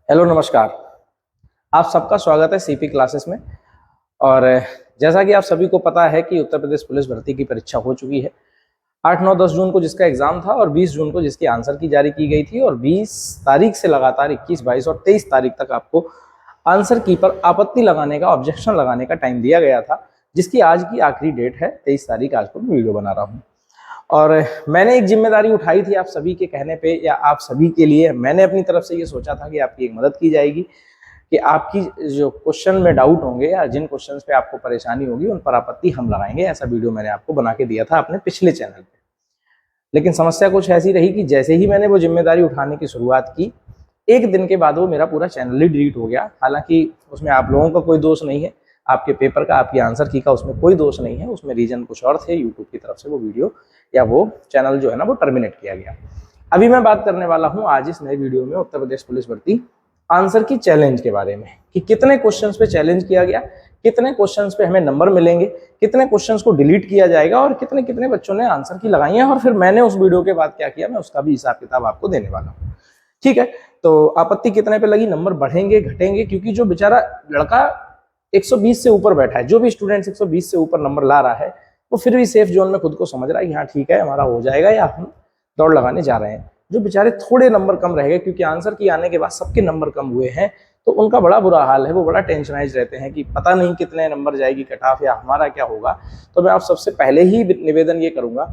Hello नमस्कार। आप सबका स्वागत है सीपी क्लासेस में। और जैसा कि आप सभी को पता है कि उत्तर प्रदेश पुलिस भर्ती की परीक्षा हो चुकी है। 8, 9, 10 जून को जिसका एग्जाम था और 20 जून को जिसकी आंसर की जारी की गई थी और 20 तारीख से लगातार 21, 22 और 23 तारीख तक आपको आंसर की पर आपत्ति लगाने का, ऑब्जेक्शन लगाने का टाइम दिया गया था, जिसकी आज की आखिरी डेट है 23 तारीख। आज को मैं वीडियो बना रहा हूँ और मैंने एक जिम्मेदारी उठाई थी आप सभी के कहने पे, या आप सभी के लिए मैंने अपनी तरफ से ये सोचा था कि आपकी एक मदद की जाएगी कि आपकी जो क्वेश्चन में डाउट होंगे या जिन क्वेश्चंस पे आपको परेशानी होगी उन पर आपत्ति हम लगाएंगे। ऐसा वीडियो मैंने आपको बना के दिया था अपने पिछले चैनल पे। लेकिन समस्या कुछ ऐसी रही कि जैसे ही मैंने वो जिम्मेदारी उठाने की शुरुआत की, एक दिन के बाद वो मेरा पूरा चैनल ही डिलीट हो गया। हालांकि उसमें आप लोगों का कोई दोष नहीं है, आपके पेपर का, आपकी आंसर की का उसमें कोई दोष नहीं है। उसमें रीजन कुछ और थे, यूट्यूब की तरफ से वो वीडियो या वो चैनल जो है ना वो टर्मिनेट किया गया। अभी मैं बात करने वाला हूं आज इस नए वीडियो में उत्तर प्रदेश पुलिस भर्ती आंसर की चैलेंज के बारे में कि कितने क्वेश्चंस पे चैलेंज किया गया, कितने क्वेश्चंस पे हमें नंबर मिलेंगे, कितने क्वेश्चंस को डिलीट किया जाएगा और कितने कितने बच्चों ने आंसर की लगाई है। और फिर मैंने उस वीडियो के बाद क्या किया, मैं उसका भी हिसाब किताब आपको देने वाला हूँ। ठीक है, तो आपत्ति कितने पे लगी, नंबर बढ़ेंगे घटेंगे, क्योंकि जो बेचारा लड़का 120 से ऊपर बैठा है, जो भी स्टूडेंट 120 से ऊपर नंबर ला रहा है, वो फिर भी सेफ जोन में खुद को समझ रहा है कि हाँ ठीक है हमारा हो जाएगा, या हम दौड़ लगाने जा रहे हैं। जो बेचारे थोड़े नंबर कम रह गए, क्योंकि आंसर की आने के बाद सबके नंबर कम हुए हैं, तो उनका बड़ा बुरा हाल है। वो बड़ा टेंशनाइज रहते हैं कि पता नहीं कितने नंबर जाएगी कट ऑफ या हमारा क्या होगा। तो मैं आप सबसे पहले ही निवेदन ये करूंगा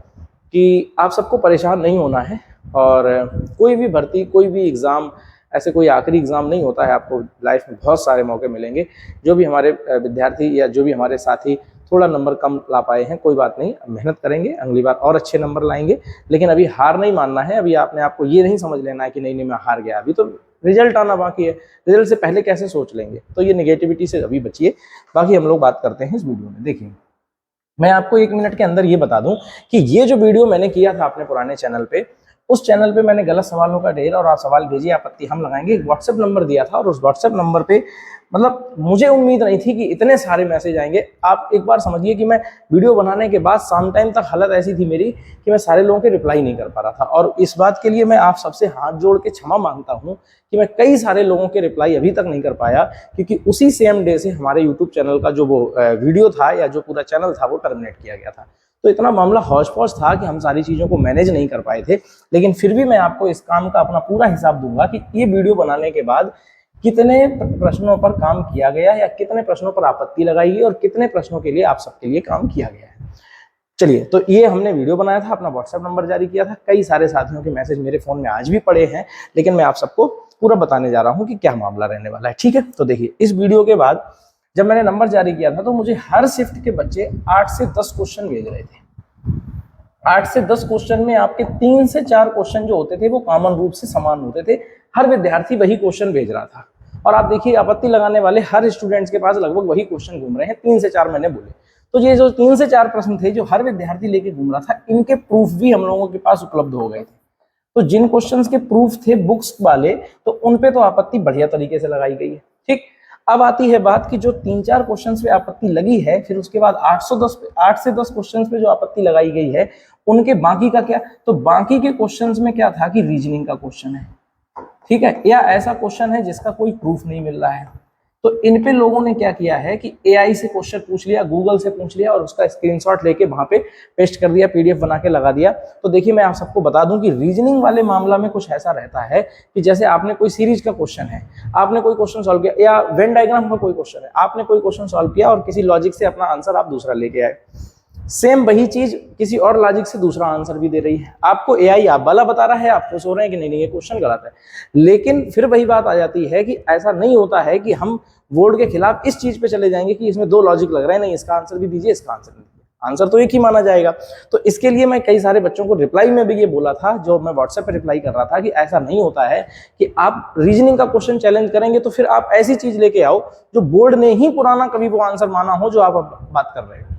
कि आप सबको परेशान नहीं होना है। और कोई भी भर्ती, कोई भी एग्जाम ऐसे कोई आखिरी एग्जाम नहीं होता है। आपको लाइफ में बहुत सारे मौके मिलेंगे। जो भी हमारे विद्यार्थी या जो भी हमारे साथी थोड़ा नंबर कम ला पाए हैं, कोई बात नहीं, मेहनत करेंगे, अगली बार और अच्छे नंबर लाएंगे। लेकिन अभी हार नहीं मानना है। अभी आपने आपको ये नहीं समझ लेना है कि नहीं मैं हार गया, अभी तो रिजल्ट आना बाकी है। रिजल्ट से पहले कैसे सोच लेंगे, तो ये नेगेटिविटी से अभी बचिए। बाकी हम लोग बात करते हैं इस वीडियो में। देखिए, मैं आपको 1 मिनट के अंदर ये बता दूं कि ये जो वीडियो मैंने किया था अपने पुराने चैनल पे, उस चैनल पे मैंने गलत सवालों का ढेर और आप सवाल भेजिए, आपत्ति हम लगाएंगे, एक व्हाट्सएप नंबर दिया था। और उस व्हाट्सएप नंबर पे मतलब मुझे उम्मीद नहीं थी कि इतने सारे मैसेज आएंगे। आप एक बार समझिए कि मैं वीडियो बनाने के बाद शाम टाइम तक हालत ऐसी थी मेरी कि मैं सारे लोगों के रिप्लाई नहीं कर पा रहा था। और इस बात के लिए मैं आप सबसे हाथ जोड़ के क्षमा मांगता हूँ कि मैं कई सारे लोगों के रिप्लाई अभी तक नहीं कर पाया, क्योंकि उसी सेम डे से हमारे यूट्यूब चैनल का जो वो वीडियो था या जो पूरा चैनल था वो टर्मिनेट किया गया था। तो इतना मामला हौच पौच था कि हम सारी चीज़ों को मैनेज नहीं कर पाए थे। लेकिन फिर भी मैं आपको इस काम का अपना पूरा हिसाब दूंगा कि ये वीडियो बनाने के बाद कितने प्रश्नों पर काम किया गया या कितने प्रश्नों पर आपत्ति लगाई गई और कितने प्रश्नों के लिए आप सबके लिए काम किया गया है। चलिए, तो ये हमने वीडियो बनाया था, अपना व्हाट्सएप नंबर जारी किया था। कई सारे साथियों के मैसेज मेरे फोन में आज भी पड़े हैं, लेकिन मैं आप सबको पूरा बताने जा रहा हूँ कि क्या मामला रहने वाला है। ठीक है, तो देखिए, इस वीडियो के बाद जब मैंने नंबर जारी किया था तो मुझे हर शिफ्ट के बच्चे 8 से 10 क्वेश्चन भेज रहे थे। 8 से 10 क्वेश्चन में आपके 3 से 4 क्वेश्चन जो होते थे वो कॉमन रूप से समान होते थे। हर विद्यार्थी वही क्वेश्चन भेज रहा था। और आप देखिए, आपत्ति लगाने वाले हर स्टूडेंट्स के पास लगभग वही क्वेश्चन घूम रहे हैं। 3 से 4 मैंने बोले। तो ये जो 3 से 4 प्रश्न थे जो हर विद्यार्थी लेके घूम रहा था, इनके प्रूफ भी हम लोगों के पास उपलब्ध हो गए थे। तो जिन क्वेश्चंस के प्रूफ थे बुक्स वाले, तो उन पे तो आपत्ति बढ़िया तरीके से लगाई गई है। ठीक, अब आती है बात कि जो 3-4 क्वेश्चंस पे आपत्ति लगी है, फिर उसके बाद 8 से 10 क्वेश्चंस पे जो आपत्ति लगाई गई है, उनके बाकी का क्या। तो बाकी के क्वेश्चंस में क्या था कि रीजनिंग का क्वेश्चन है, ठीक है, या ऐसा क्वेश्चन है जिसका कोई प्रूफ नहीं मिल रहा है। तो इन पे लोगों ने क्या किया है कि एआई से क्वेश्चन पूछ लिया, गूगल से पूछ लिया और उसका स्क्रीनशॉट लेके वहां पे पेस्ट कर दिया, पीडीएफ बना के लगा दिया। तो देखिए, मैं आप सबको बता दूं कि रीजनिंग वाले मामला में कुछ ऐसा रहता है कि जैसे आपने कोई सीरीज का क्वेश्चन है, आपने कोई क्वेश्चन सॉल्व किया, या वेन डायग्राम का कोई क्वेश्चन है, आपने कोई क्वेश्चन सॉल्व किया और किसी लॉजिक से अपना आंसर आप दूसरा लेके आए। सेम वही चीज किसी और लॉजिक से दूसरा आंसर भी दे रही है। आपको एआई आप वाला बता रहा है, आप खुश हो रहे हैं कि नहीं ये क्वेश्चन गलत है। लेकिन फिर वही बात आ जाती है कि ऐसा नहीं होता है कि हम बोर्ड के खिलाफ इस चीज पे चले जाएंगे कि इसमें 2 लॉजिक लग रहे हैं, नहीं इसका आंसर भी दीजिए, इसका आंसर भी दीजिए, आंसर तो एक ही माना जाएगा। तो इसके लिए मैं कई सारे बच्चों को रिप्लाई में भी ये बोला था, जो मैं व्हाट्सएप पे रिप्लाई कर रहा था, कि ऐसा नहीं होता है कि आप रीजनिंग का क्वेश्चन चैलेंज करेंगे तो फिर आप ऐसी चीज लेके आओ जो बोर्ड ने ही पुराना कभी वो आंसर माना हो जो आप बात कर रहे हो।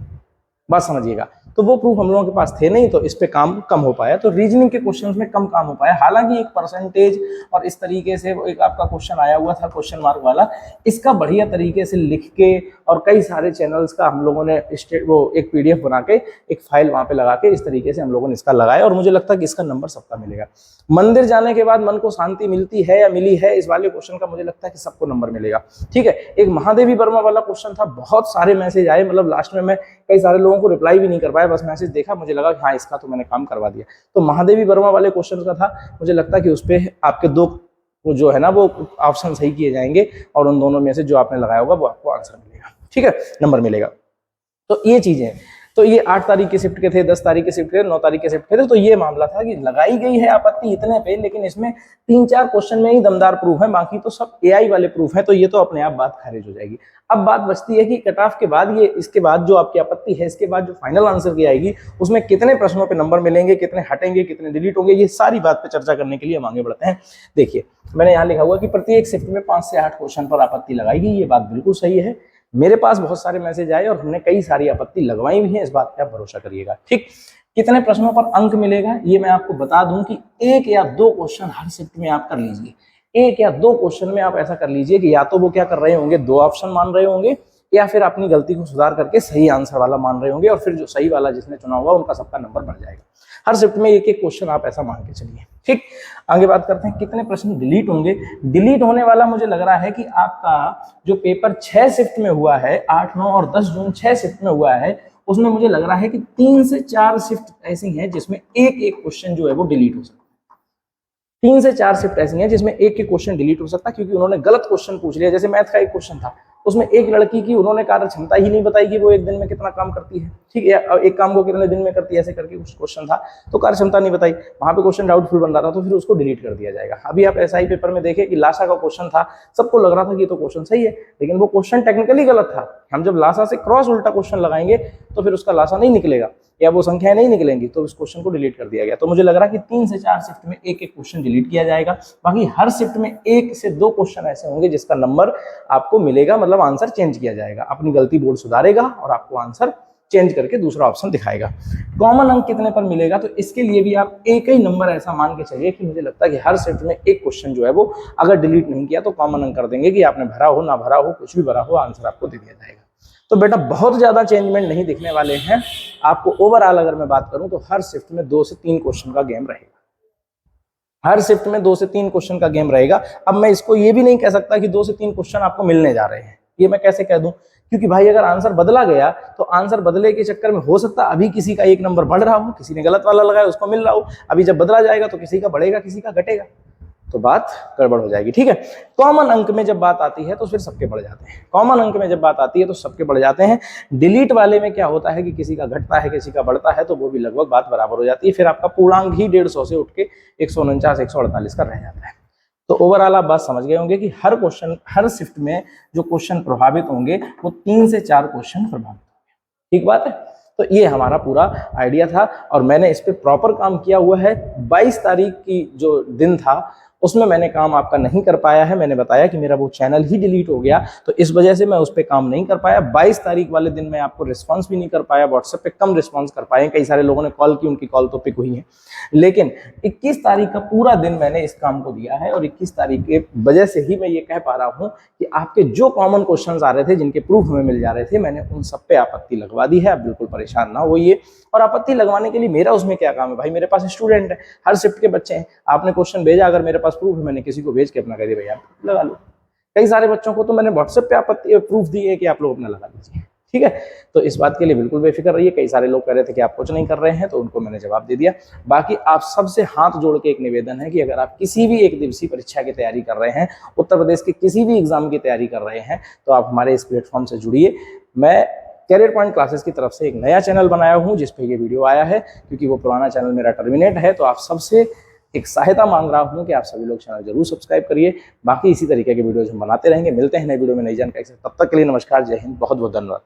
बात समझिएगा। तो वो प्रूफ हम लोगों के पास थे नहीं, तो इस पे काम कम हो पाया। तो रीजनिंग के क्वेश्चंस में कम काम हो पाया। हालांकि एक परसेंटेज और इस तरीके से एक आपका क्वेश्चन आया हुआ था क्वेश्चन मार्क वाला, इसका बढ़िया तरीके से लिख के और कई सारे चैनल्स का हम लोगों ने वो एक PDF बना के एक फाइल वहां पे लगा के इस तरीके से हम लोगों ने इसका लगाया, और मुझे लगता है कि इसका नंबर सबका मिलेगा। मंदिर जाने के बाद मन को शांति मिलती है या मिली है, इस वाले क्वेश्चन का मुझे लगता है कि सबको नंबर मिलेगा। ठीक है, एक महादेवी वर्मा वाला क्वेश्चन था, बहुत सारे मैसेज आए, मतलब लास्ट में मैं कई सारे लोगों को रिप्लाई भी नहीं कर पाया, बस मैसेज देखा, मुझे लगा कि हाँ इसका तो मैंने काम करवा दिया। तो महादेवी वर्मा वाले क्वेश्चन का था, मुझे लगता है कि उस पर आपके 2 जो है ना वो ऑप्शन सही किए जाएंगे, और उन दोनों में से जो आपने लगाया होगा वो आपको आंसर मिलेगा। ठीक है, नंबर मिलेगा। तो ये चीजें, तो ये 8 तारीख के शिफ्ट के थे, 10 तारीख के शिफ्ट के थे, 9 तारीख के शिफ्ट के थे। तो ये मामला था कि लगाई गई है आपत्ति इतने पे, लेकिन इसमें 3-4 क्वेश्चन में ही दमदार प्रूफ है, बाकी तो सब AI वाले प्रूफ है। तो ये तो अपने आप बात खारिज हो जाएगी। अब बात बचती है कि कट ऑफ के बाद ये, इसके बाद जो आपकी आपत्ति है, इसके बाद जो फाइनल आंसर की आएगी उसमें कितने प्रश्नों पे नंबर मिलेंगे, कितने हटेंगे, कितने डिलीट होंगे, ये सारी बात पे चर्चा करने के लिए हम आगे बढ़ते हैं। देखिए, मैंने यहाँ लिखा हुआ कि प्रत्येक शिफ्ट में 5 से 8 क्वेश्चन पर आपत्ति लगाएगी। ये बात बिल्कुल सही है। मेरे पास बहुत सारे मैसेज आए और हमने कई सारी आपत्ति लगवाई भी है, इस बात पे आप भरोसा करिएगा। ठीक, कितने प्रश्नों पर अंक मिलेगा ये मैं आपको बता दूं कि 1 या 2 क्वेश्चन हर शिफ्ट में आप कर लीजिए। 1 या 2 क्वेश्चन में आप ऐसा कर लीजिए कि या तो वो क्या कर रहे होंगे, 2 ऑप्शन मान रहे होंगे, या फिर अपनी गलती को सुधार करके सही आंसर वाला मान रहे होंगे, और फिर जो सही वाला जिसने चुना होगा उनका सबका नंबर बढ़ जाएगा। हर शिफ्ट में 1-1 क्वेश्चन आप ऐसा मान के चलिए। ठीक, आगे बात करते हैं कितने प्रश्न डिलीट होंगे। डिलीट होने वाला मुझे लग रहा है कि आपका जो पेपर 6 शिफ्ट में हुआ है, 8, 9 और 10 जून 6 शिफ्ट में हुआ है, उसमें मुझे लग रहा है कि 3 से 4 शिफ्ट ऐसी हैं जिसमें एक क्वेश्चन जो है वो डिलीट हो सकता है। 3 से 4 शिफ्ट ऐसी हैं जिसमें एक क्वेश्चन डिलीट हो सकता है, क्योंकि उन्होंने गलत क्वेश्चन पूछ लिया। जैसे मैथ का एक क्वेश्चन था, उसमें एक लड़की की उन्होंने कार्य क्षमता ही नहीं बताई कि वो एक दिन में कितना काम करती है। ठीक है, एक काम को कितने दिन में करती है, ऐसे करके कुछ क्वेश्चन था, तो कार्य क्षमता नहीं बताई, वहां पे क्वेश्चन डाउटफुल बन रहा था, तो फिर उसको डिलीट कर दिया जाएगा। अभी आप SI पेपर में देखें कि लासा का क्वेश्चन था, सबको लग रहा था कि ये तो क्वेश्चन सही है, लेकिन वो क्वेश्चन टेक्निकली गलत था। हम जब लासा से क्रॉस उल्टा क्वेश्चन लगाएंगे तो फिर उसका लासा नहीं निकलेगा, या वो संख्याएं नहीं निकलेंगी, तो इस क्वेश्चन को डिलीट कर दिया गया। तो मुझे लग रहा है कि 3 से 4 शिफ्ट में एक क्वेश्चन डिलीट किया जाएगा। बाकी हर शिफ्ट में 1 से 2 क्वेश्चन ऐसे होंगे जिसका नंबर आपको मिलेगा, मतलब आंसर चेंज किया जाएगा। अपनी गलती बोर्ड सुधारेगा और आपको आंसर चेंज करके दूसरा ऑप्शन दिखाएगा। कॉमन अंक कितने पर मिलेगा, तो इसके लिए भी आप एक ही नंबर ऐसा मान के चलिए कि मुझे लगता है कि हर शिफ्ट में एक क्वेश्चन जो है वो अगर डिलीट नहीं किया तो कॉमन अंक कर देंगे कि आपने भरा हो ना भरा हो, कुछ भी भरा हो, आंसर आपको दे दिया जाएगा। तो बेटा बहुत ज्यादा चेंजमेंट नहीं दिखने वाले हैं आपको। ओवरऑल अगर मैं बात करूं तो हर शिफ्ट में 2 से 3 क्वेश्चन का गेम रहेगा। हर शिफ्ट में 2 से 3 क्वेश्चन का गेम रहेगा। अब मैं इसको ये भी नहीं कह सकता कि 2 से 3 क्वेश्चन आपको मिलने जा रहे हैं, ये मैं कैसे कह दूं, क्योंकि भाई अगर आंसर बदला गया तो आंसर बदले के चक्कर में हो सकता अभी किसी का 1 नंबर बढ़ रहा हो, किसी ने गलत वाला लगाया उसको मिल रहा हो, अभी जब बदला जाएगा तो किसी का बढ़ेगा किसी का घटेगा, तो बात गड़बड़ हो जाएगी। ठीक है, कॉमन अंक में जब बात आती है तो फिर सबके बढ़ जाते हैं। कॉमन अंक में जब बात आती है तो सबके बढ़ जाते हैं। डिलीट वाले में क्या होता है कि किसी का घटता है किसी का बढ़ता है, तो वो भी लगभग बात बराबर हो जाती है। फिर आपका पूर्णांक ही 150 से उठ के 149 148 का रह जाता है। तो ओवरऑल आप बात समझ गए होंगे कि हर क्वेश्चन, हर शिफ्ट में जो क्वेश्चन प्रभावित होंगे वो 3 से 4 क्वेश्चन प्रभावित होंगे। ठीक बात है, तो ये हमारा पूरा आइडिया था और मैंने इस पे प्रॉपर काम किया हुआ है। 22 तारीख की जो दिन था उसमें मैंने काम आपका नहीं कर पाया है। मैंने बताया कि मेरा वो चैनल ही डिलीट हो गया, तो इस वजह से मैं उस पर काम नहीं कर पाया। 22 तारीख वाले दिन मैं आपको रिस्पांस भी नहीं कर पाया, व्हाट्सएप पे कम रिस्पांस कर पाए। कई सारे लोगों ने कॉल की, उनकी कॉल तो पिक हुई है, लेकिन 21 तारीख का पूरा दिन मैंने इस काम को दिया है और 21 तारीख के वजह से ही मैं ये कह पा रहा हूँ कि आपके जो कॉमन क्वेश्चंस आ रहे थे, जिनके प्रूफ हमें मिल जा रहे थे, मैंने उन सब पे आपत्ति लगवा दी है। आप बिल्कुल परेशान ना होइए। और आपत्ति लगवाने के लिए मेरा उसमें क्या काम है भाई, मेरे पास स्टूडेंट है, हर शिफ्ट के बच्चे हैं। आपने क्वेश्चन भेजा, अगर मेरे पास प्रूफ है, मैंने किसी को भेज के अपना कह दिया भैया लगा लो। कई सारे बच्चों को तो मैंने व्हाट्सएप पे आपत्ति प्रूफ दिए है कि आप लोग अपना लगा लीजिए। ठीक है, तो इस बात के लिए बिल्कुल बेफिक्र रहिए। कई सारे लोग कह रहे थे कि आप कुछ नहीं कर रहे हैं, तो उनको मैंने जवाब दे दिया। बाकी आप सबसे हाथ जोड़ के एक निवेदन है कि अगर आप किसी भी एक दिवसीय परीक्षा की तैयारी कर रहे हैं, उत्तर प्रदेश के किसी भी एग्जाम की तैयारी कर रहे हैं, तो आप हमारे इस प्लेटफॉर्म से जुड़िए। मैं कैरियर पॉइंट क्लासेस की तरफ से एक नया चैनल बनाया हूं जिस पे ये वीडियो आया है, क्योंकि वो पुराना चैनल मेरा टर्मिनेट है। तो आप सबसे एक सहायता मांग रहा हूं कि आप सभी लोग चैनल जरूर सब्सक्राइब करिए। बाकी इसी तरीके के वीडियोज हम बनाते रहेंगे। मिलते हैं नई वीडियो में नई जानकारी से, तब तक के लिए नमस्कार, जय हिंद, बहुत बहुत धन्यवाद।